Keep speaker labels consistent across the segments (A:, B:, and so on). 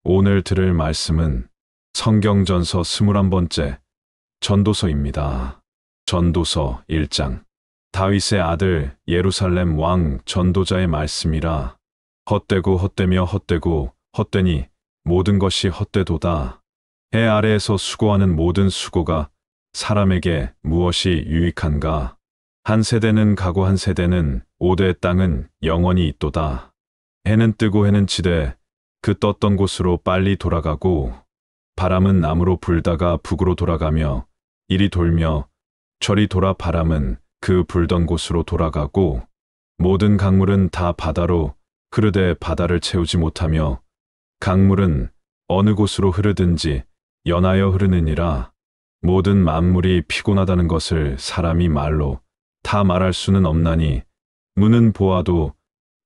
A: 오늘 들을 말씀은 성경전서 21번째 전도서입니다. 전도서 1장. 다윗의 아들 예루살렘 왕 전도자의 말씀이라. 헛되고 헛되며 헛되고 헛되니 모든 것이 헛되도다. 해 아래에서 수고하는 모든 수고가 사람에게 무엇이 유익한가? 한 세대는 가고 한 세대는 오되 땅은 영원히 있도다. 해는 뜨고 해는 지되 그 떴던 곳으로 빨리 돌아가고 바람은 남으로 불다가 북으로 돌아가며 이리 돌며 저리 돌아 바람은 그 불던 곳으로 돌아가고 모든 강물은 다 바다로 흐르되 바다를 채우지 못하며 강물은 어느 곳으로 흐르든지 연하여 흐르느니라. 모든 만물이 피곤하다는 것을 사람이 말로 다 말할 수는 없나니 눈은 보아도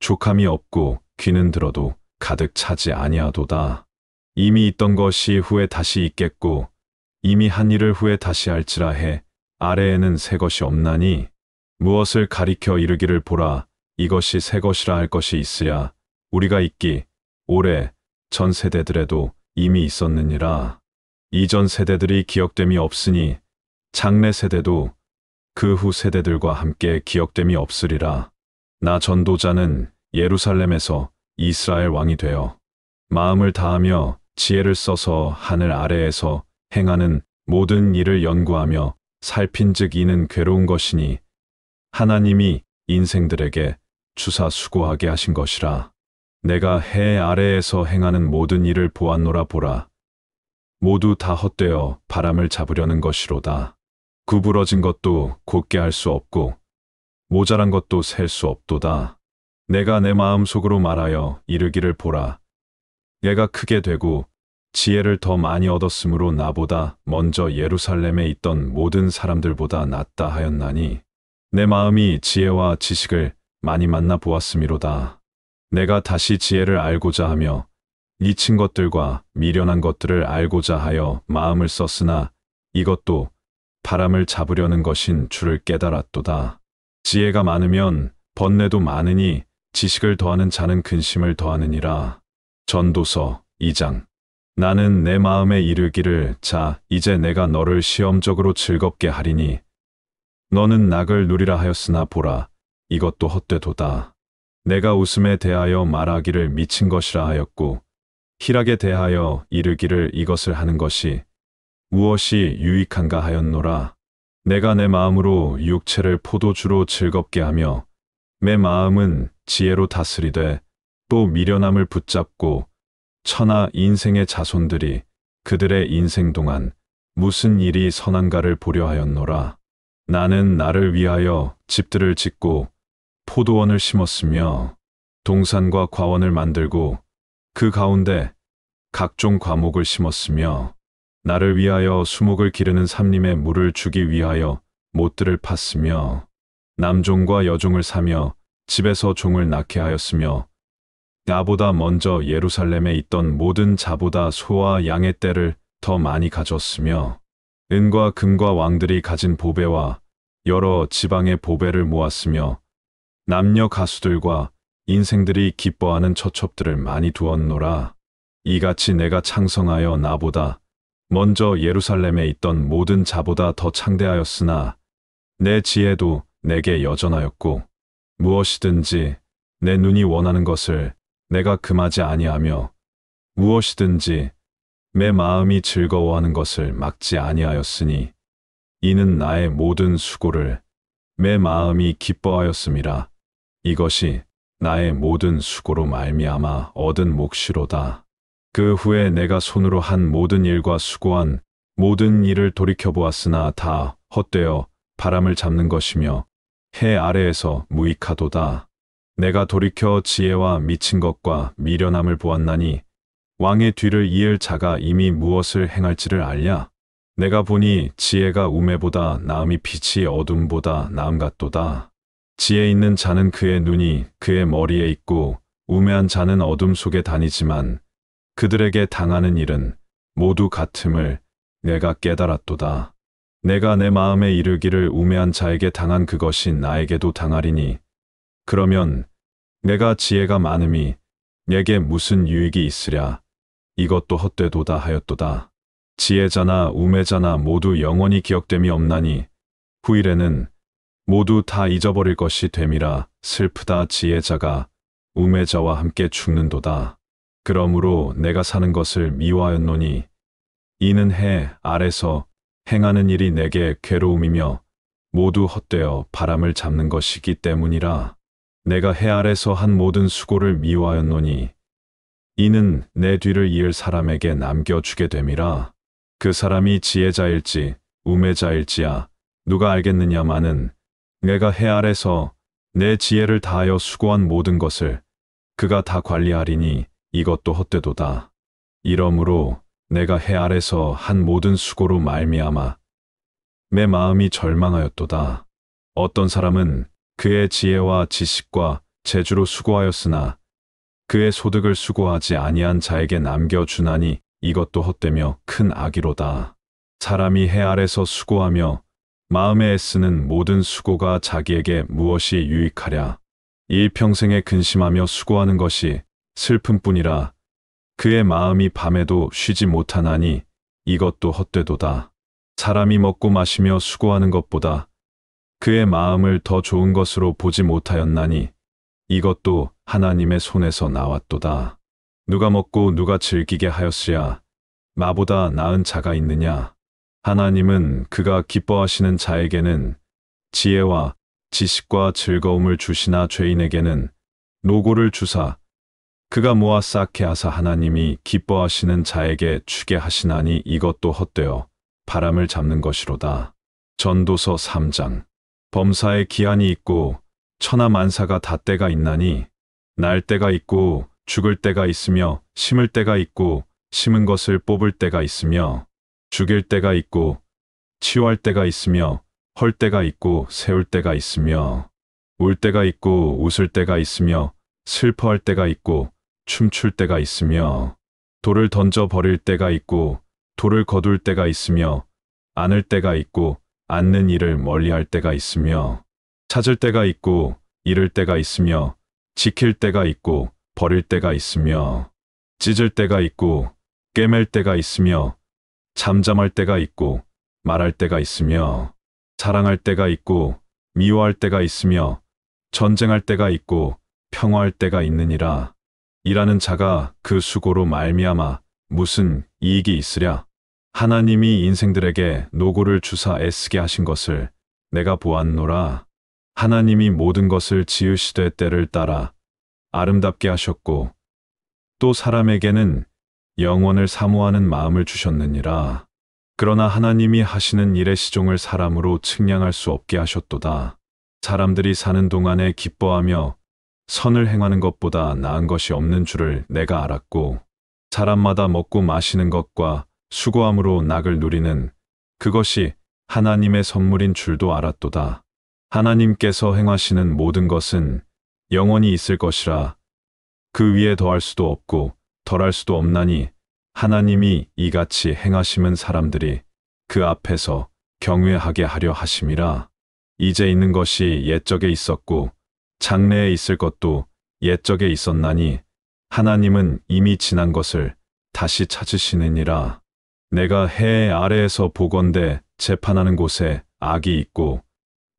A: 족함이 없고 귀는 들어도 가득 차지 아니하도다. 이미 있던 것이 후에 다시 있겠고 이미 한 일을 후에 다시 할지라 해 아래에는 새 것이 없나니 무엇을 가리켜 이르기를 보라 이것이 새 것이라 할 것이 있으랴 우리가 있기 오래 전 세대들에도 이미 있었느니라. 이전 세대들이 기억됨이 없으니 장래 세대도 그 후 세대들과 함께 기억됨이 없으리라. 나 전도자는 예루살렘에서 이스라엘 왕이 되어 마음을 다하며 지혜를 써서 하늘 아래에서 행하는 모든 일을 연구하며 살핀즉 이는 괴로운 것이니 하나님이 인생들에게 주사 수고하게 하신 것이라. 내가 해 아래에서 행하는 모든 일을 보았노라 보라. 모두 다 헛되어 바람을 잡으려는 것이로다. 구부러진 것도 곧게 할 수 없고 모자란 것도 셀 수 없도다. 내가 내 마음속으로 말하여 이르기를 보라. 얘가 크게 되고 지혜를 더 많이 얻었으므로 나보다 먼저 예루살렘에 있던 모든 사람들보다 낫다 하였나니 내 마음이 지혜와 지식을 많이 만나 보았음이로다. 내가 다시 지혜를 알고자 하며 미친 것들과 미련한 것들을 알고자 하여 마음을 썼으나 이것도 바람을 잡으려는 것인 줄을 깨달았도다. 지혜가 많으면 번뇌도 많으니 지식을 더하는 자는 근심을 더하느니라. 전도서 2장. 나는 내 마음에 이르기를 자 이제 내가 너를 시험적으로 즐겁게 하리니 너는 낙을 누리라 하였으나 보라 이것도 헛되도다. 내가 웃음에 대하여 말하기를 미친 것이라 하였고 희락에 대하여 이르기를 이것을 하는 것이 무엇이 유익한가 하였노라. 내가 내 마음으로 육체를 포도주로 즐겁게 하며 내 마음은 지혜로 다스리되 또 미련함을 붙잡고 천하 인생의 자손들이 그들의 인생 동안 무슨 일이 선한가를 보려 하였노라. 나는 나를 위하여 집들을 짓고 포도원을 심었으며 동산과 과원을 만들고 그 가운데 각종 과목을 심었으며 나를 위하여 수목을 기르는 삼림의 물을 주기 위하여 못들을 팠으며 남종과 여종을 사며 집에서 종을 낳게 하였으며 나보다 먼저 예루살렘에 있던 모든 자보다 소와 양의 떼를 더 많이 가졌으며 은과 금과 왕들이 가진 보배와 여러 지방의 보배를 모았으며 남녀 가수들과 인생들이 기뻐하는 처첩들을 많이 두었노라. 이같이 내가 창성하여 나보다 먼저 예루살렘에 있던 모든 자보다 더 창대하였으나 내 지혜도 내게 여전하였고 무엇이든지 내 눈이 원하는 것을 내가 금하지 아니하며 무엇이든지 내 마음이 즐거워하는 것을 막지 아니하였으니 이는 나의 모든 수고를 내 마음이 기뻐하였음이라. 이것이 나의 모든 수고로 말미암아 얻은 몫이로다. 그 후에 내가 손으로 한 모든 일과 수고한 모든 일을 돌이켜보았으나 다 헛되어 바람을 잡는 것이며 해 아래에서 무익하도다. 내가 돌이켜 지혜와 미친 것과 미련함을 보았나니 왕의 뒤를 이을 자가 이미 무엇을 행할지를 알랴. 내가 보니 지혜가 우매보다 나음이 빛이 어둠보다 나음 같도다. 지혜 있는 자는 그의 눈이 그의 머리에 있고 우매한 자는 어둠 속에 다니지만 그들에게 당하는 일은 모두 같음을 내가 깨달았도다. 내가 내 마음에 이르기를 우매한 자에게 당한 그것이 나에게도 당하리니 그러면 내가 지혜가 많음이 내게 무슨 유익이 있으랴. 이것도 헛되도다 하였도다. 지혜자나 우매자나 모두 영원히 기억됨이 없나니 후일에는 모두 다 잊어버릴 것이 됨이라. 슬프다. 지혜자가 우매자와 함께 죽는도다. 그러므로 내가 사는 것을 미워하였노니 이는 해 아래서 행하는 일이 내게 괴로움이며 모두 헛되어 바람을 잡는 것이기 때문이라. 내가 해 아래서 한 모든 수고를 미워하였노니 이는 내 뒤를 이을 사람에게 남겨주게 됨이라. 그 사람이 지혜자일지 우매자일지야 누가 알겠느냐마는 내가 해 아래서 내 지혜를 다하여 수고한 모든 것을 그가 다 관리하리니 이것도 헛되도다. 이러므로 내가 해 아래서 한 모든 수고로 말미암아 내 마음이 절망하였도다. 어떤 사람은 그의 지혜와 지식과 재주로 수고하였으나 그의 소득을 수고하지 아니한 자에게 남겨주나니 이것도 헛되며 큰 악이로다. 사람이 해 아래서 수고하며 마음에 애쓰는 모든 수고가 자기에게 무엇이 유익하랴. 일평생에 근심하며 수고하는 것이 슬픔뿐이라. 그의 마음이 밤에도 쉬지 못하나니 이것도 헛되도다. 사람이 먹고 마시며 수고하는 것보다 그의 마음을 더 좋은 것으로 보지 못하였나니 이것도 하나님의 손에서 나왔도다. 누가 먹고 누가 즐기게 하였으랴. 나보다 나은 자가 있느냐. 하나님은 그가 기뻐하시는 자에게는 지혜와 지식과 즐거움을 주시나 죄인에게는 노고를 주사 그가 모아 쌓게 하사 하나님이 기뻐하시는 자에게 주게 하시나니 이것도 헛되어 바람을 잡는 것이로다. 전도서 3장. 범사에 기한이 있고 천하만사가 다 때가 있나니 날 때가 있고 죽을 때가 있으며 심을 때가 있고 심은 것을 뽑을 때가 있으며 죽일 때가 있고 치유할 때가 있으며 헐 때가 있고 세울 때가 있으며 울 때가 있고 웃을 때가 있으며 슬퍼할 때가 있고 춤출 때가 있으며 돌을 던져 버릴 때가 있고 돌을 거둘 때가 있으며 안을 때가 있고 앉는 일을 멀리할 때가 있으며 찾을 때가 있고 잃을 때가 있으며 지킬 때가 있고 버릴 때가 있으며 찢을 때가 있고 꿰맬 때가 있으며 잠잠할 때가 있고 말할 때가 있으며 사랑할 때가 있고 미워할 때가 있으며 전쟁할 때가 있고 평화할 때가 있느니라. 일하는 자가 그 수고로 말미암아 무슨 이익이 있으랴. 하나님이 인생들에게 노고를 주사 애쓰게 하신 것을 내가 보았노라. 하나님이 모든 것을 지으시되 때를 따라 아름답게 하셨고 또 사람에게는 영원을 사모하는 마음을 주셨느니라. 그러나 하나님이 하시는 일의 시종을 사람으로 측량할 수 없게 하셨도다. 사람들이 사는 동안에 기뻐하며 선을 행하는 것보다 나은 것이 없는 줄을 내가 알았고 사람마다 먹고 마시는 것과 수고함으로 낙을 누리는 그것이 하나님의 선물인 줄도 알았도다. 하나님께서 행하시는 모든 것은 영원히 있을 것이라. 그 위에 더할 수도 없고 덜할 수도 없나니 하나님이 이같이 행하심은 사람들이 그 앞에서 경외하게 하려 하심이라. 이제 있는 것이 옛적에 있었고 장래에 있을 것도 옛적에 있었나니 하나님은 이미 지난 것을 다시 찾으시느니라. 내가 해 아래에서 보건대 재판하는 곳에 악이 있고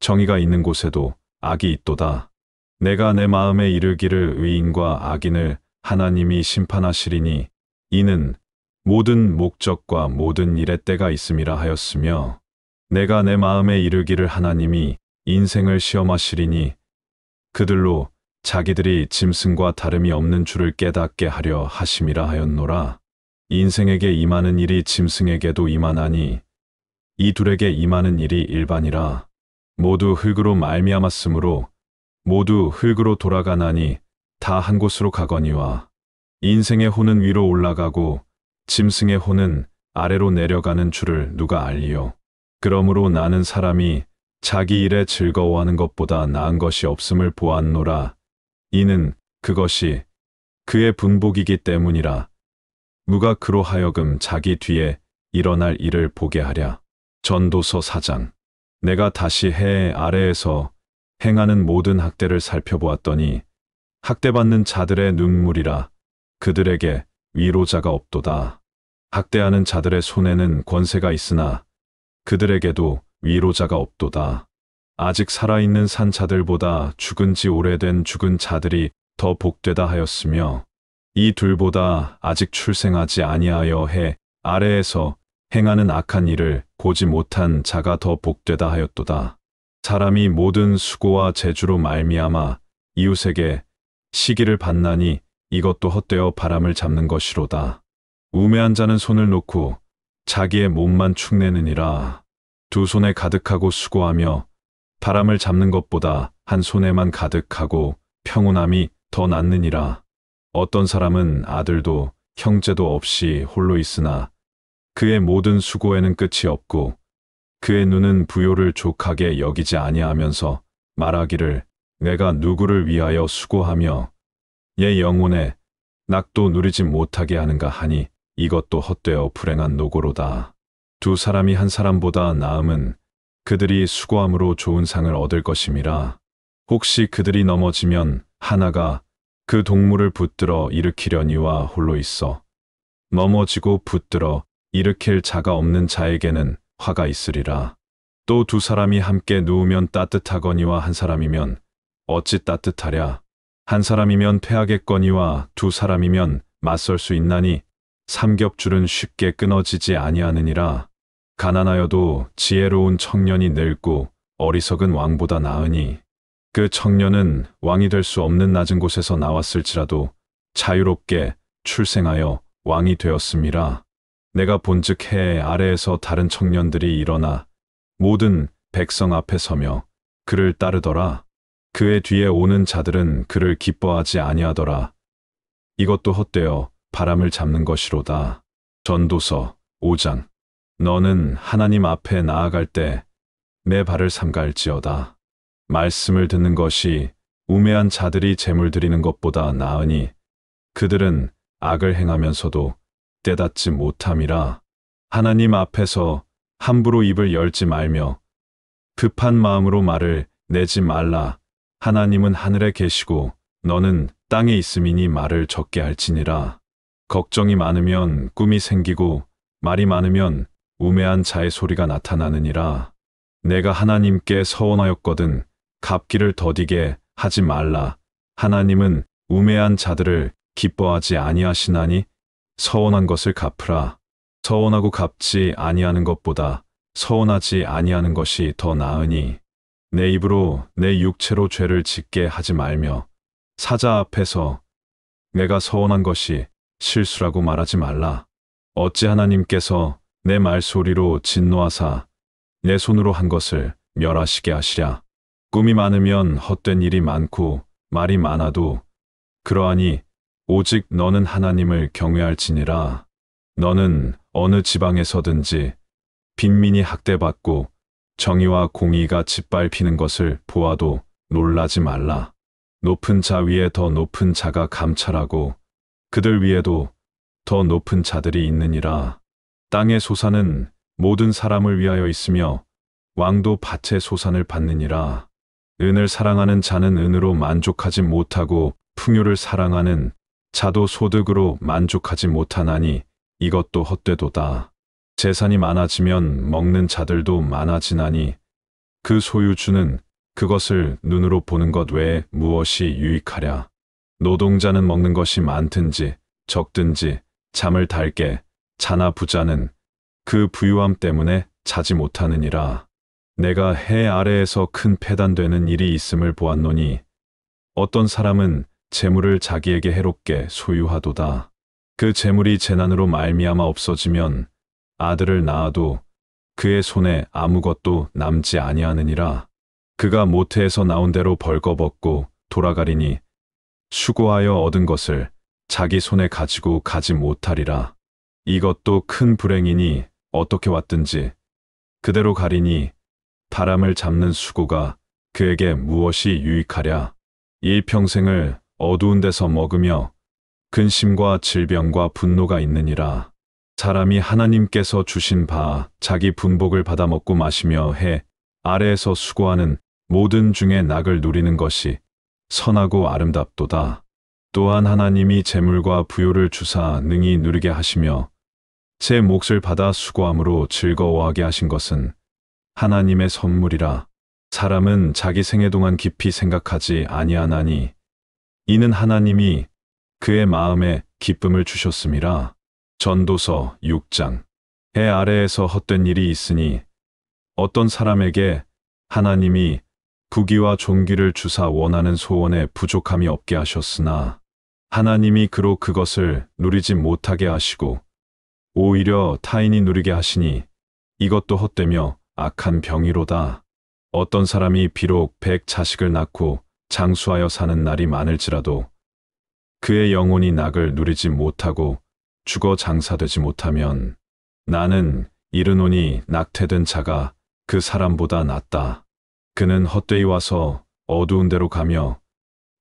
A: 정의가 있는 곳에도 악이 있도다. 내가 내 마음에 이르기를 의인과 악인을 하나님이 심판하시리니 이는 모든 목적과 모든 일의 때가 있음이라 하였으며 내가 내 마음에 이르기를 하나님이 인생을 시험하시리니 그들로 자기들이 짐승과 다름이 없는 줄을 깨닫게 하려 하심이라 하였노라. 인생에게 임하는 일이 짐승에게도 임하나니 이 둘에게 임하는 일이 일반이라. 모두 흙으로 말미암았으므로 모두 흙으로 돌아가나니 다 한 곳으로 가거니와 인생의 혼은 위로 올라가고 짐승의 혼은 아래로 내려가는 줄을 누가 알리요. 그러므로 나는 사람이 자기 일에 즐거워하는 것보다 나은 것이 없음을 보았노라. 이는 그것이 그의 분복이기 때문이라. 누가 그로 하여금 자기 뒤에 일어날 일을 보게 하랴. 전도서 4장. 내가 다시 해 아래에서 행하는 모든 학대를 살펴보았더니 학대받는 자들의 눈물이라. 그들에게 위로자가 없도다. 학대하는 자들의 손에는 권세가 있으나 그들에게도 위로자가 없도다. 아직 살아있는 산 자들보다 죽은 지 오래된 죽은 자들이 더 복되다 하였으며 이 둘보다 아직 출생하지 아니하여 해 아래에서 행하는 악한 일을 보지 못한 자가 더 복되다 하였도다. 사람이 모든 수고와 재주로 말미암아 이웃에게 시기를 받나니 이것도 헛되어 바람을 잡는 것이로다. 우매한 자는 손을 놓고 자기의 몸만 축내느니라. 두 손에 가득하고 수고하며 바람을 잡는 것보다 한 손에만 가득하고 평온함이 더 낫느니라. 어떤 사람은 아들도 형제도 없이 홀로 있으나 그의 모든 수고에는 끝이 없고 그의 눈은 부요를 족하게 여기지 아니하면서 말하기를 내가 누구를 위하여 수고하며 얘 영혼에 낙도 누리지 못하게 하는가 하니 이것도 헛되어 불행한 노고로다. 두 사람이 한 사람보다 나음은 그들이 수고함으로 좋은 상을 얻을 것임이라. 혹시 그들이 넘어지면 하나가 그 동물을 붙들어 일으키려니와 홀로 있어 넘어지고 붙들어 일으킬 자가 없는 자에게는 화가 있으리라. 또 두 사람이 함께 누우면 따뜻하거니와 한 사람이면 어찌 따뜻하랴. 한 사람이면 패하겠거니와 두 사람이면 맞설 수 있나니 삼겹줄은 쉽게 끊어지지 아니하느니라. 가난하여도 지혜로운 청년이 늙고 어리석은 왕보다 나으니 그 청년은 왕이 될 수 없는 낮은 곳에서 나왔을지라도 자유롭게 출생하여 왕이 되었음이라. 내가 본즉 해 아래에서 다른 청년들이 일어나 모든 백성 앞에 서며 그를 따르더라. 그의 뒤에 오는 자들은 그를 기뻐하지 아니하더라. 이것도 헛되어 바람을 잡는 것이로다. 전도서 5장. 너는 하나님 앞에 나아갈 때 내 발을 삼갈지어다. 말씀을 듣는 것이 우매한 자들이 재물 드리는 것보다 나으니 그들은 악을 행하면서도 깨닫지 못함이라. 하나님 앞에서 함부로 입을 열지 말며 급한 마음으로 말을 내지 말라. 하나님은 하늘에 계시고 너는 땅에 있음이니 말을 적게 할지니라. 걱정이 많으면 꿈이 생기고 말이 많으면 우매한 자의 소리가 나타나느니라. 내가 하나님께 서원하였거든 갚기를 더디게 하지 말라. 하나님은 우매한 자들을 기뻐하지 아니하시나니 서원한 것을 갚으라. 서원하고 갚지 아니하는 것보다 서원하지 아니하는 것이 더 나으니 내 입으로 내 육체로 죄를 짓게 하지 말며 사자 앞에서 내가 서원한 것이 실수라고 말하지 말라. 어찌 하나님께서 내 말소리로 진노하사 내 손으로 한 것을 멸하시게 하시랴. 꿈이 많으면 헛된 일이 많고 말이 많아도 그러하니 오직 너는 하나님을 경외할지니라. 너는 어느 지방에서든지 빈민이 학대받고 정의와 공의가 짓밟히는 것을 보아도 놀라지 말라. 높은 자 위에 더 높은 자가 감찰하고 그들 위에도 더 높은 자들이 있느니라. 땅의 소산은 모든 사람을 위하여 있으며 왕도 밭의 소산을 받느니라. 은을 사랑하는 자는 은으로 만족하지 못하고 풍요를 사랑하는 자도 소득으로 만족하지 못하나니 이것도 헛되도다. 재산이 많아지면 먹는 자들도 많아지나니 그 소유주는 그것을 눈으로 보는 것 외에 무엇이 유익하랴. 노동자는 먹는 것이 많든지 적든지 잠을 달게 자나 부자는 그 부유함 때문에 자지 못하느니라. 내가 해 아래에서 큰 패단되는 일이 있음을 보았노니 어떤 사람은 재물을 자기에게 해롭게 소유하도다. 그 재물이 재난으로 말미암아 없어지면 아들을 낳아도 그의 손에 아무것도 남지 아니하느니라. 그가 모태에서 나온 대로 벌거벗고 돌아가리니 수고하여 얻은 것을 자기 손에 가지고 가지 못하리라. 이것도 큰 불행이니 어떻게 왔든지 그대로 가리니 바람을 잡는 수고가 그에게 무엇이 유익하랴. 일평생을 어두운 데서 먹으며 근심과 질병과 분노가 있느니라. 사람이 하나님께서 주신 바 자기 분복을 받아 먹고 마시며 해 아래에서 수고하는 모든 중에 낙을 누리는 것이 선하고 아름답도다. 또한 하나님이 재물과 부요를 주사 능히 누리게 하시며 제 몫을 받아 수고함으로 즐거워하게 하신 것은 하나님의 선물이라. 사람은 자기 생애 동안 깊이 생각하지 아니하나니 이는 하나님이 그의 마음에 기쁨을 주셨음이라. 전도서 6장. 해 아래에서 헛된 일이 있으니 어떤 사람에게 하나님이 부귀와 존귀를 주사 원하는 소원에 부족함이 없게 하셨으나 하나님이 그로 그것을 누리지 못하게 하시고 오히려 타인이 누리게 하시니 이것도 헛되며 악한 병이로다. 어떤 사람이 비록 100자식을 낳고 장수하여 사는 날이 많을지라도 그의 영혼이 낙을 누리지 못하고 죽어 장사되지 못하면 나는 이르노니 낙태된 자가 그 사람보다 낫다. 그는 헛되이 와서 어두운 데로 가며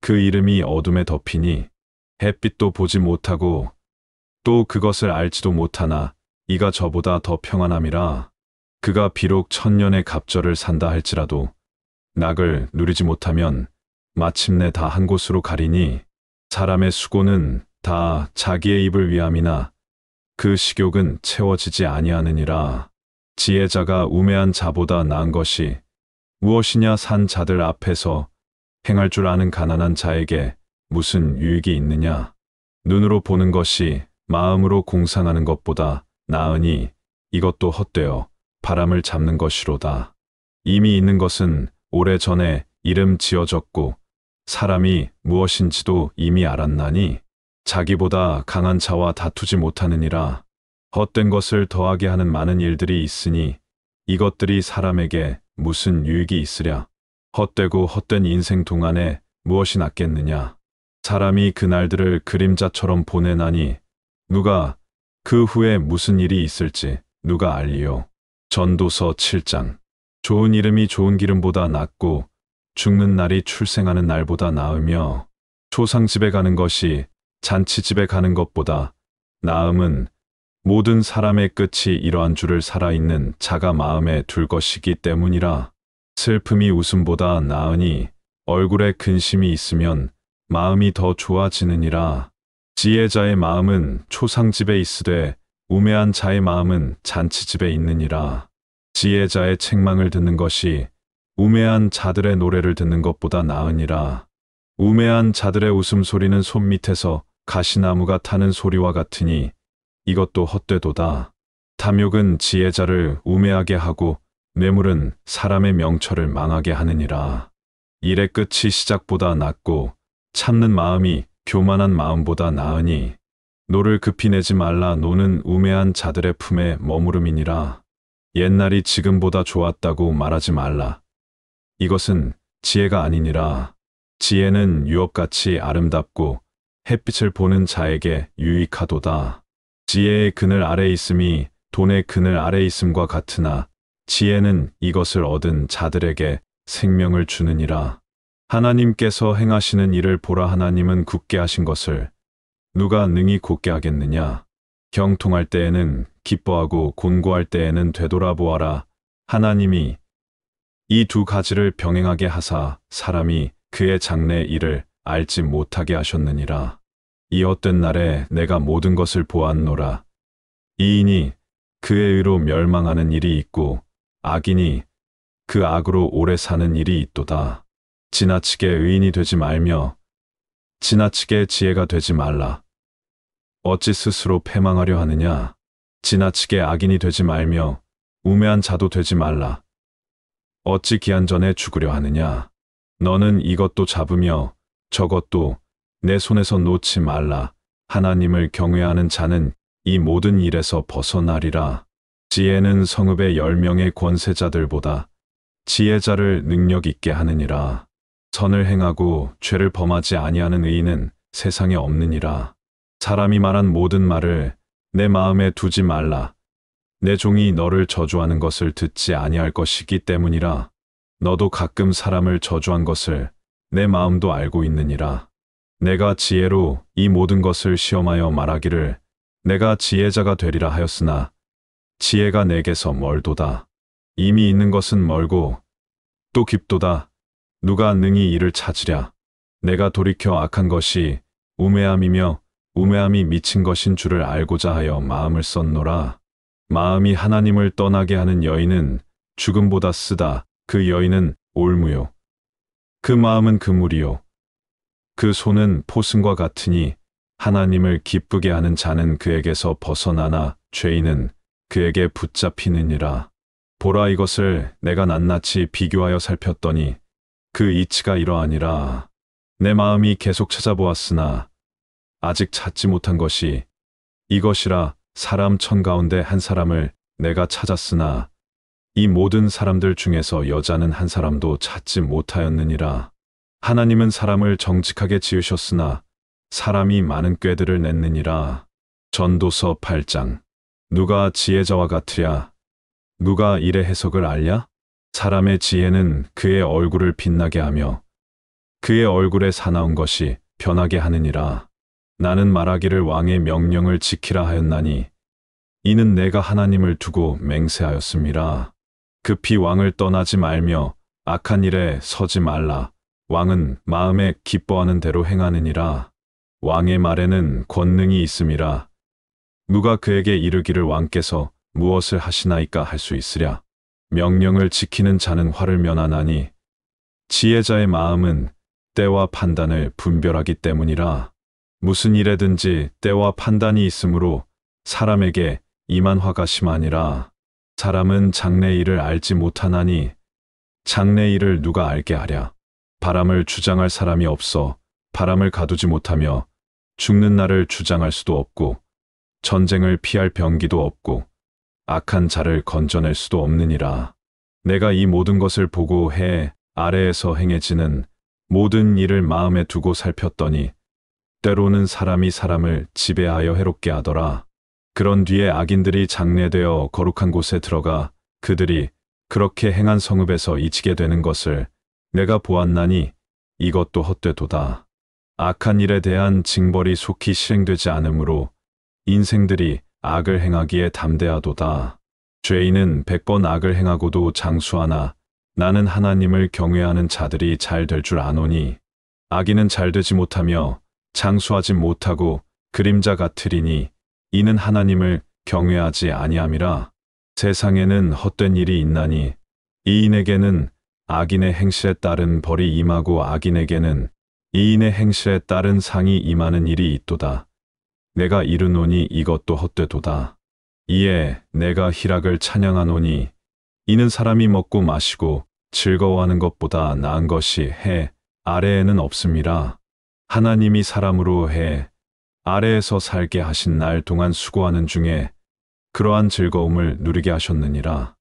A: 그 이름이 어둠에 덮이니 햇빛도 보지 못하고 또 그것을 알지도 못하나 이가 저보다 더 평안함이라. 그가 비록 1000년의 갑절을 산다 할지라도 낙을 누리지 못하면 마침내 다 한 곳으로 가리니 사람의 수고는 다 자기의 입을 위함이나 그 식욕은 채워지지 아니하느니라. 지혜자가 우매한 자보다 나은 것이 무엇이냐. 산 자들 앞에서 행할 줄 아는 가난한 자에게 무슨 유익이 있느냐. 눈으로 보는 것이 마음으로 공상하는 것보다 나으니 이것도 헛되어 바람을 잡는 것이로다. 이미 있는 것은 오래전에 이름 지어졌고 사람이 무엇인지도 이미 알았나니 자기보다 강한 자와 다투지 못하느니라. 헛된 것을 더하게 하는 많은 일들이 있으니 이것들이 사람에게 무슨 유익이 있으랴. 헛되고 헛된 인생 동안에 무엇이 낫겠느냐. 사람이 그 날들을 그림자처럼 보내나니 누가 그 후에 무슨 일이 있을지 누가 알리요. 전도서 7장. 좋은 이름이 좋은 기름보다 낫고 죽는 날이 출생하는 날보다 나으며 초상집에 가는 것이 잔치집에 가는 것보다 나음은 모든 사람의 끝이 이러한 줄을 살아있는 자가 마음에 둘 것이기 때문이라. 슬픔이 웃음보다 나으니 얼굴에 근심이 있으면 마음이 더 좋아지느니라. 지혜자의 마음은 초상집에 있으되 우매한 자의 마음은 잔치집에 있느니라. 지혜자의 책망을 듣는 것이 우매한 자들의 노래를 듣는 것보다 나으니라. 우매한 자들의 웃음소리는 손밑에서 가시나무가 타는 소리와 같으니 이것도 헛되도다. 탐욕은 지혜자를 우매하게 하고 뇌물은 사람의 명철을 망하게 하느니라. 일의 끝이 시작보다 낫고 참는 마음이 교만한 마음보다 나으니 노를 급히 내지 말라. 노는 우매한 자들의 품에 머무름이니라. 옛날이 지금보다 좋았다고 말하지 말라. 이것은 지혜가 아니니라. 지혜는 유업같이 아름답고 햇빛을 보는 자에게 유익하도다. 지혜의 그늘 아래 있음이 돈의 그늘 아래 있음과 같으나 지혜는 이것을 얻은 자들에게 생명을 주느니라. 하나님께서 행하시는 일을 보라. 하나님은 굳게 하신 것을 누가 능히 곧게 하겠느냐. 경통할 때에는 기뻐하고 곤고할 때에는 되돌아보아라. 하나님이 이 두 가지를 병행하게 하사 사람이 그의 장래 일을 알지 못하게 하셨느니라. 이 헛된 날에 내가 모든 것을 보았노라. 이인이 그의 의로 멸망하는 일이 있고 악인이 그 악으로 오래 사는 일이 있도다. 지나치게 의인이 되지 말며 지나치게 지혜가 되지 말라. 어찌 스스로 패망하려 하느냐. 지나치게 악인이 되지 말며 우매한 자도 되지 말라. 어찌 기한 전에 죽으려 하느냐. 너는 이것도 잡으며 저것도 내 손에서 놓지 말라. 하나님을 경외하는 자는 이 모든 일에서 벗어나리라. 지혜는 성읍의 10명의 권세자들보다 지혜자를 능력 있게 하느니라. 선을 행하고 죄를 범하지 아니하는 의인은 세상에 없느니라. 사람이 말한 모든 말을 내 마음에 두지 말라. 내 종이 너를 저주하는 것을 듣지 아니할 것이기 때문이라. 너도 가끔 사람을 저주한 것을 내 마음도 알고 있느니라. 내가 지혜로 이 모든 것을 시험하여 말하기를 내가 지혜자가 되리라 하였으나 지혜가 내게서 멀도다. 이미 있는 것은 멀고 또 깊도다. 누가 능히 이를 찾으랴. 내가 돌이켜 악한 것이 우매함이며 우매함이 미친 것인 줄을 알고자 하여 마음을 썼노라. 마음이 하나님을 떠나게 하는 여인은 죽음보다 쓰다. 그 여인은 올무요. 그 마음은 그물이요. 그 손은 포승과 같으니 하나님을 기쁘게 하는 자는 그에게서 벗어나나 죄인은 그에게 붙잡히느니라. 보라, 이것을 내가 낱낱이 비교하여 살폈더니 그 이치가 이러하니라. 내 마음이 계속 찾아보았으나 아직 찾지 못한 것이 이것이라. 사람 천 가운데 한 사람을 내가 찾았으나 이 모든 사람들 중에서 여자는 한 사람도 찾지 못하였느니라. 하나님은 사람을 정직하게 지으셨으나 사람이 많은 꾀들을 냈느니라. 전도서 8장. 누가 지혜자와 같으랴? 누가 일의 해석을 알랴? 사람의 지혜는 그의 얼굴을 빛나게 하며 그의 얼굴에 사나운 것이 변하게 하느니라. 나는 말하기를 왕의 명령을 지키라 하였나니 이는 내가 하나님을 두고 맹세하였음이라. 급히 왕을 떠나지 말며 악한 일에 서지 말라. 왕은 마음에 기뻐하는 대로 행하느니라. 왕의 말에는 권능이 있음이라. 누가 그에게 이르기를 왕께서 무엇을 하시나이까 할 수 있으랴. 명령을 지키는 자는 화를 면하나니 지혜자의 마음은 때와 판단을 분별하기 때문이라. 무슨 일에든지 때와 판단이 있으므로 사람에게 임한 화가 심하니라. 사람은 장래 일을 알지 못하나니 장래 일을 누가 알게 하랴. 바람을 주장할 사람이 없어 바람을 가두지 못하며 죽는 날을 주장할 수도 없고 전쟁을 피할 병기도 없고 악한 자를 건져낼 수도 없느니라. 내가 이 모든 것을 보고 해 아래에서 행해지는 모든 일을 마음에 두고 살폈더니 때로는 사람이 사람을 지배하여 해롭게 하더라. 그런 뒤에 악인들이 장래되어 거룩한 곳에 들어가 그들이 그렇게 행한 성읍에서 이치게 되는 것을 내가 보았나니 이것도 헛되도다. 악한 일에 대한 징벌이 속히 실행되지 않으므로 인생들이 악을 행하기에 담대하도다. 죄인은 100번 악을 행하고도 장수하나 나는 하나님을 경외하는 자들이 잘 될 줄 아노니 악인은 잘 되지 못하며 장수하지 못하고 그림자 같으리니 이는 하나님을 경외하지 아니함이라. 세상에는 헛된 일이 있나니 이인에게는 악인의 행실에 따른 벌이 임하고 악인에게는 이인의 행실에 따른 상이 임하는 일이 있도다. 내가 이르노니 이것도 헛되도다. 이에 내가 희락을 찬양하노니 이는 사람이 먹고 마시고 즐거워하는 것보다 나은 것이 해 아래에는 없음이라. 하나님이 사람으로 해 아래에서 살게 하신 날 동안 수고하는 중에 그러한 즐거움을 누리게 하셨느니라.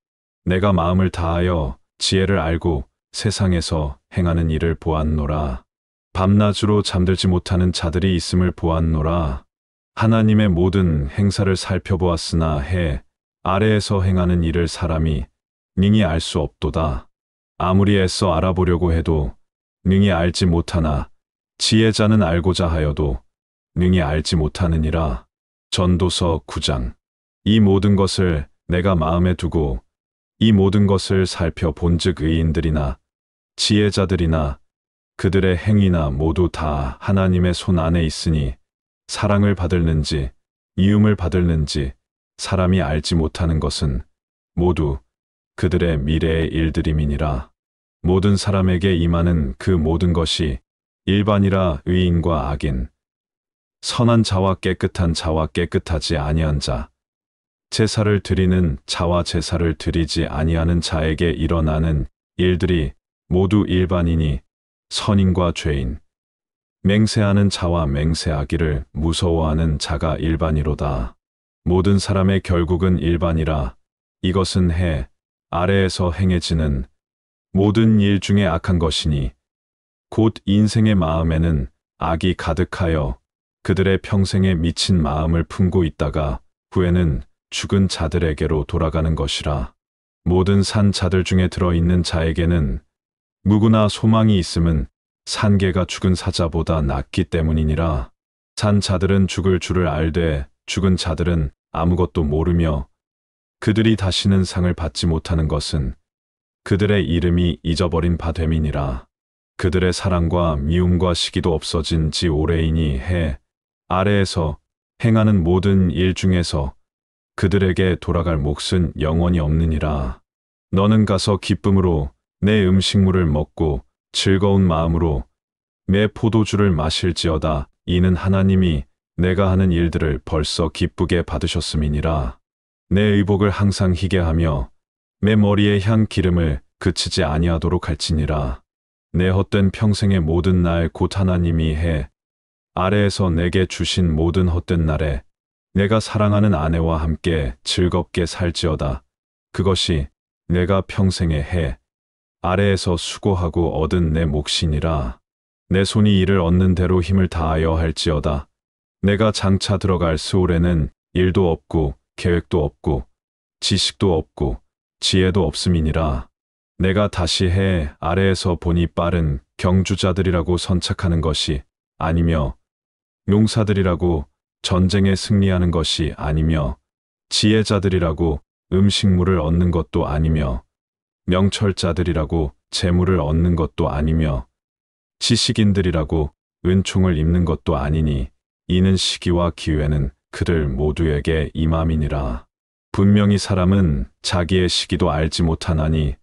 A: 내가 마음을 다하여 지혜를 알고 세상에서 행하는 일을 보았노라. 밤낮으로 잠들지 못하는 자들이 있음을 보았노라. 하나님의 모든 행사를 살펴보았으나 해 아래에서 행하는 일을 사람이 능히 알 수 없도다. 아무리 애써 알아보려고 해도 능히 알지 못하나 지혜자는 알고자 하여도 능히 알지 못하느니라. 전도서 9장. 이 모든 것을 내가 마음에 두고 이 모든 것을 살펴본즉 의인들이나 지혜자들이나 그들의 행위나 모두 다 하나님의 손 안에 있으니 사랑을 받을는지 이음을 받을는지 사람이 알지 못하는 것은 모두 그들의 미래의 일들임이니라. 모든 사람에게 임하는 그 모든 것이 일반이라. 의인과 악인, 선한 자와 깨끗한 자와 깨끗하지 아니한 자, 제사를 드리는 자와 제사를 드리지 아니하는 자에게 일어나는 일들이 모두 일반이니 선인과 죄인, 맹세하는 자와 맹세하기를 무서워하는 자가 일반이로다. 모든 사람의 결국은 일반이라. 이것은 해 아래에서 행해지는 모든 일 중에 악한 것이니 곧 인생의 마음에는 악이 가득하여 그들의 평생에 미친 마음을 품고 있다가 후에는 죽은 자들에게로 돌아가는 것이라. 모든 산 자들 중에 들어있는 자에게는 누구나 소망이 있음은 산개가 죽은 사자보다 낫기 때문이니라. 산 자들은 죽을 줄을 알되 죽은 자들은 아무것도 모르며 그들이 다시는 상을 받지 못하는 것은 그들의 이름이 잊어버린 바 됨이니라. 그들의 사랑과 미움과 시기도 없어진 지 오래이니 해 아래에서 행하는 모든 일 중에서 그들에게 돌아갈 몫은 영원히 없느니라. 너는 가서 기쁨으로 내 음식물을 먹고 즐거운 마음으로 내 포도주를 마실지어다. 이는 하나님이 내가 하는 일들을 벌써 기쁘게 받으셨음이니라. 내 의복을 항상 희게 하며 내 머리의 향 기름을 그치지 아니하도록 할지니라. 내 헛된 평생의 모든 날 곧 하나님이 해 아래에서 내게 주신 모든 헛된 날에 내가 사랑하는 아내와 함께 즐겁게 살지어다. 그것이 내가 평생의 해 아래에서 수고하고 얻은 내 몫이니라. 내 손이 이를 얻는 대로 힘을 다하여 할지어다. 내가 장차 들어갈 스올에는 일도 없고 계획도 없고 지식도 없고 지혜도 없음이니라. 내가 다시 해 아래에서 보니 빠른 경주자들이라고 선착하는 것이 아니며 용사들이라고 전쟁에 승리하는 것이 아니며 지혜자들이라고 음식물을 얻는 것도 아니며 명철자들이라고 재물을 얻는 것도 아니며 지식인들이라고 은총을 입는 것도 아니니 이는 시기와 기회는 그들 모두에게 임함이니라. 분명히 사람은 자기의 시기도 알지 못하나니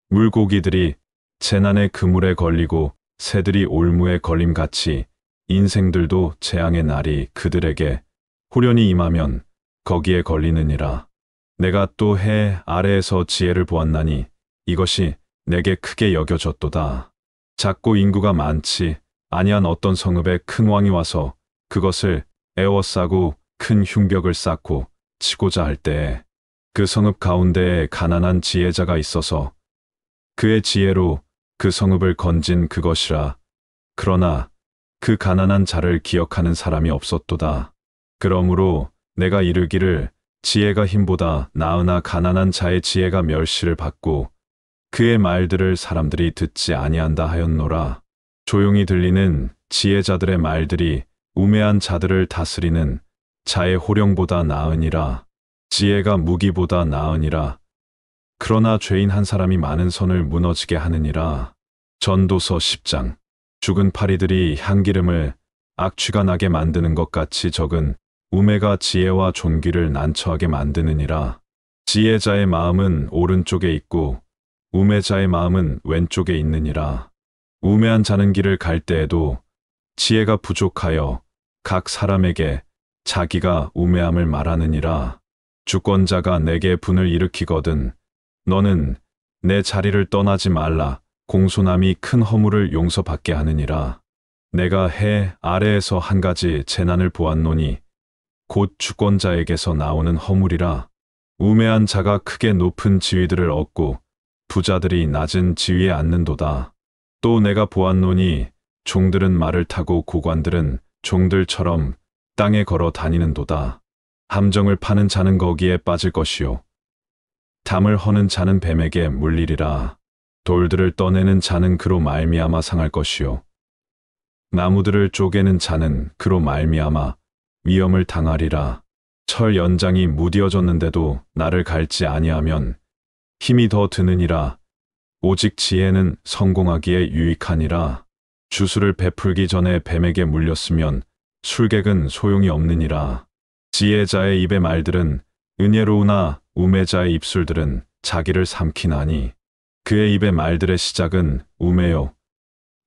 A: 물고기들이 재난의 그물에 걸리고 새들이 올무에 걸림같이 인생들도 재앙의 날이 그들에게 후련히 임하면 거기에 걸리느니라. 내가 또 해 아래에서 지혜를 보았나니 이것이 내게 크게 여겨졌도다. 작고 인구가 많지 아니한 어떤 성읍에 큰 왕이 와서 그것을 에워싸고 큰 흉벽을 쌓고 치고자 할 때에 그 성읍 가운데에 가난한 지혜자가 있어서 그의 지혜로 그 성읍을 건진 그것이라. 그러나 그 가난한 자를 기억하는 사람이 없었도다. 그러므로 내가 이르기를 지혜가 힘보다 나으나 가난한 자의 지혜가 멸시를 받고 그의 말들을 사람들이 듣지 아니한다 하였노라. 조용히 들리는 지혜자들의 말들이 우매한 자들을 다스리는 자의 호령보다 나으니라. 지혜가 무기보다 나으니라. 그러나 죄인 한 사람이 많은 선을 무너지게 하느니라. 전도서 10장. 죽은 파리들이 향기름을 악취가 나게 만드는 것 같이 적은 우매가 지혜와 존귀를 난처하게 만드느니라. 지혜자의 마음은 오른쪽에 있고 우매자의 마음은 왼쪽에 있느니라. 우매한 자는 길을 갈 때에도 지혜가 부족하여 각 사람에게 자기가 우매함을 말하느니라. 주권자가 내게 분을 일으키거든 너는 내 자리를 떠나지 말라. 공손함이 큰 허물을 용서받게 하느니라. 내가 해 아래에서 한 가지 재난을 보았노니 곧 주권자에게서 나오는 허물이라. 우매한 자가 크게 높은 지위들을 얻고 부자들이 낮은 지위에 앉는도다. 또 내가 보았노니 종들은 말을 타고 고관들은 종들처럼 땅에 걸어 다니는도다. 함정을 파는 자는 거기에 빠질 것이요 담을 허는 자는 뱀에게 물리리라. 돌들을 떠내는 자는 그로 말미암아 상할 것이요 나무들을 쪼개는 자는 그로 말미암아 위험을 당하리라. 철 연장이 무디어졌는데도 나를 갈지 아니하면 힘이 더 드느니라. 오직 지혜는 성공하기에 유익하니라. 주술을 베풀기 전에 뱀에게 물렸으면 술객은 소용이 없느니라. 지혜자의 입의 말들은 은혜로우나 우매자의 입술들은 자기를 삼키나니 그의 입의 말들의 시작은 우매요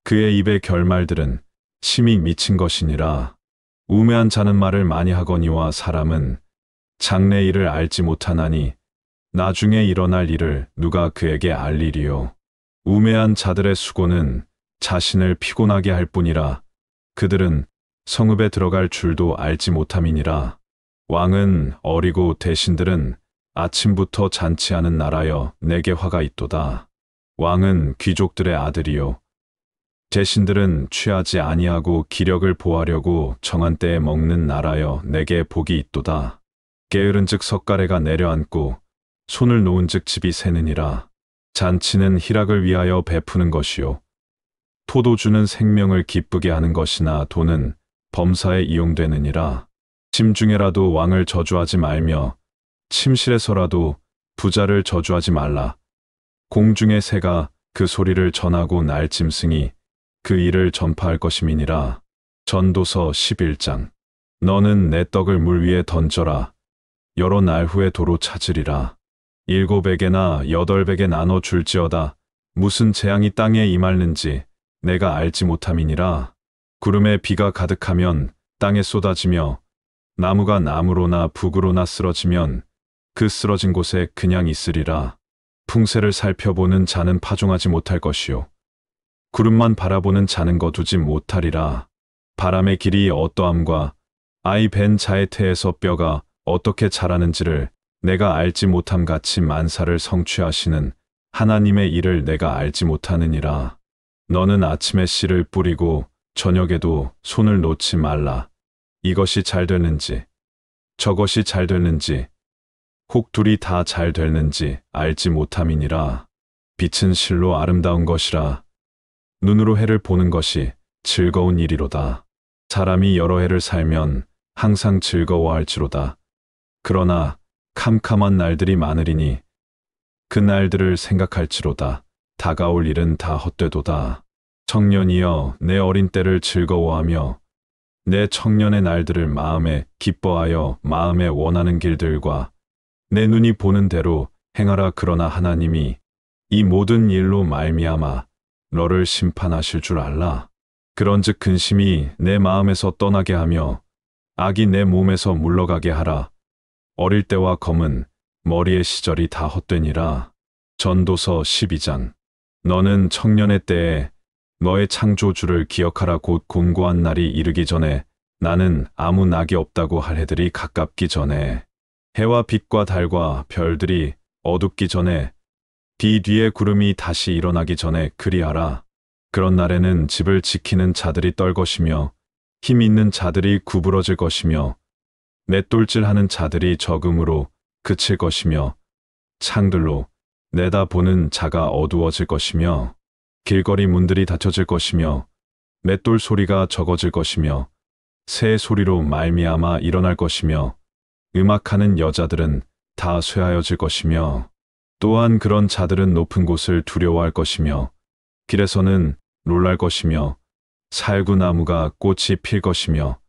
A: 그의 입의 결말들은 심히 미친 것이니라. 우매한 자는 말을 많이 하거니와 사람은 장래 일을 알지 못하나니 나중에 일어날 일을 누가 그에게 알리리요. 우매한 자들의 수고는 자신을 피곤하게 할 뿐이라. 그들은 성읍에 들어갈 줄도 알지 못함이니라. 왕은 어리고 대신들은 아침부터 잔치하는 나라여 내게 화가 있도다. 왕은 귀족들의 아들이요 대신들은 취하지 아니하고 기력을 보하려고 정한 때에 먹는 나라여 내게 복이 있도다. 게으른즉 석가래가 내려앉고 손을 놓은즉 집이 새느니라. 잔치는 희락을 위하여 베푸는 것이요 포도주는 생명을 기쁘게 하는 것이나 돈은 범사에 이용되느니라. 침중에라도 왕을 저주하지 말며 침실에서라도 부자를 저주하지 말라. 공중의 새가 그 소리를 전하고 날 짐승이 그 일을 전파할 것임이니라. 전도서 11장. 너는 내 떡을 물 위에 던져라. 여러 날 후에 도로 찾으리라. 7에게나 8에게 나눠 줄지어다. 무슨 재앙이 땅에 임할는지 내가 알지 못함이니라. 구름에 비가 가득하면 땅에 쏟아지며 나무가 나무로나 북으로나 쓰러지면 그 쓰러진 곳에 그냥 있으리라. 풍세를 살펴보는 자는 파종하지 못할 것이요 구름만 바라보는 자는 거두지 못하리라. 바람의 길이 어떠함과 아이 벤 자의 태에서 뼈가 어떻게 자라는지를 내가 알지 못함 같이 만사를 성취하시는 하나님의 일을 내가 알지 못하느니라. 너는 아침에 씨를 뿌리고 저녁에도 손을 놓지 말라. 이것이 잘 되는지 저것이 잘 되는지 혹 둘이 다 잘 되는지 알지 못함이니라. 빛은 실로 아름다운 것이라. 눈으로 해를 보는 것이 즐거운 일이로다. 사람이 여러 해를 살면 항상 즐거워할지로다. 그러나 캄캄한 날들이 많으리니 그 날들을 생각할지로다. 다가올 일은 다 헛되도다. 청년이여 내 어린 때를 즐거워하며 내 청년의 날들을 마음에 기뻐하여 마음에 원하는 길들과 내 눈이 보는 대로 행하라. 그러나 하나님이 이 모든 일로 말미암아 너를 심판하실 줄 알라. 그런즉 근심이 내 마음에서 떠나게 하며 악이 내 몸에서 물러가게 하라. 어릴 때와 검은 머리의 시절이 다 헛되니라. 전도서 12장. 너는 청년의 때에 너의 창조주를 기억하라. 곧 곤고한 날이 이르기 전에 나는 아무 낙이 없다고 할 해들이 가깝기 전에 해와 빛과 달과 별들이 어둡기 전에 뒤 뒤에 구름이 다시 일어나기 전에 그리하라. 그런 날에는 집을 지키는 자들이 떨 것이며 힘 있는 자들이 구부러질 것이며 맷돌질하는 자들이 적음으로 그칠 것이며 창들로 내다보는 자가 어두워질 것이며 길거리 문들이 닫혀질 것이며 맷돌 소리가 적어질 것이며 새 소리로 말미암아 일어날 것이며 음악하는 여자들은 다 쇠하여질 것이며 또한 그런 자들은 높은 곳을 두려워할 것이며 길에서는 놀랄 것이며 살구나무가 꽃이 필 것이며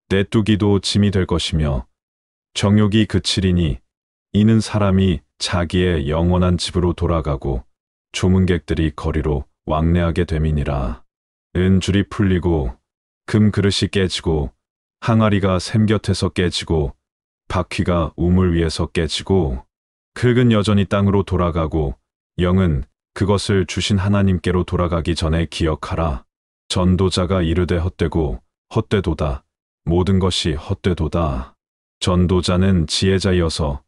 A: 떼뚜기도 짐이 될 것이며 정욕이 그치리니 이는 사람이 자기의 영원한 집으로 돌아가고 조문객들이 거리로 왕래하게 됨이니라. 은줄이 풀리고 금 그릇이 깨지고 항아리가 샘 곁에서 깨지고 바퀴가 우물 위에서 깨지고 흙은 여전히 땅으로 돌아가고 영은 그것을 주신 하나님께로 돌아가기 전에 기억하라. 전도자가 이르되 헛되고 헛되도다. 모든 것이 헛되도다. 전도자는 지혜자이어서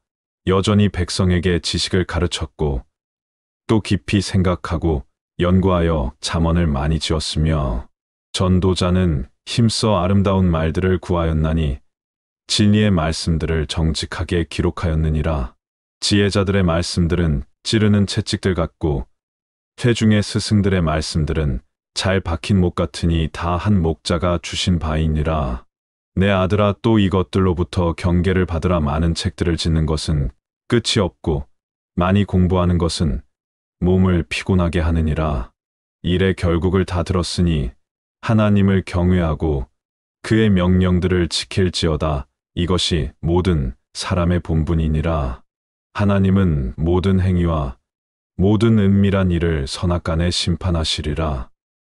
A: 여전히 백성에게 지식을 가르쳤고 또 깊이 생각하고 연구하여 잠언을 많이 지었으며 전도자는 힘써 아름다운 말들을 구하였나니 진리의 말씀들을 정직하게 기록하였느니라. 지혜자들의 말씀들은 찌르는 채찍들 같고 회중의 스승들의 말씀들은 잘 박힌 목 같으니 다 한 목자가 주신 바이니라. 내 아들아 또 이것들로부터 경계를 받으라. 많은 책들을 짓는 것은 끝이 없고 많이 공부하는 것은 몸을 피곤하게 하느니라. 일의 결국을 다 들었으니 하나님을 경외하고 그의 명령들을 지킬지어다. 이것이 모든 사람의 본분이니라. 하나님은 모든 행위와 모든 은밀한 일을 선악간에 심판하시리라.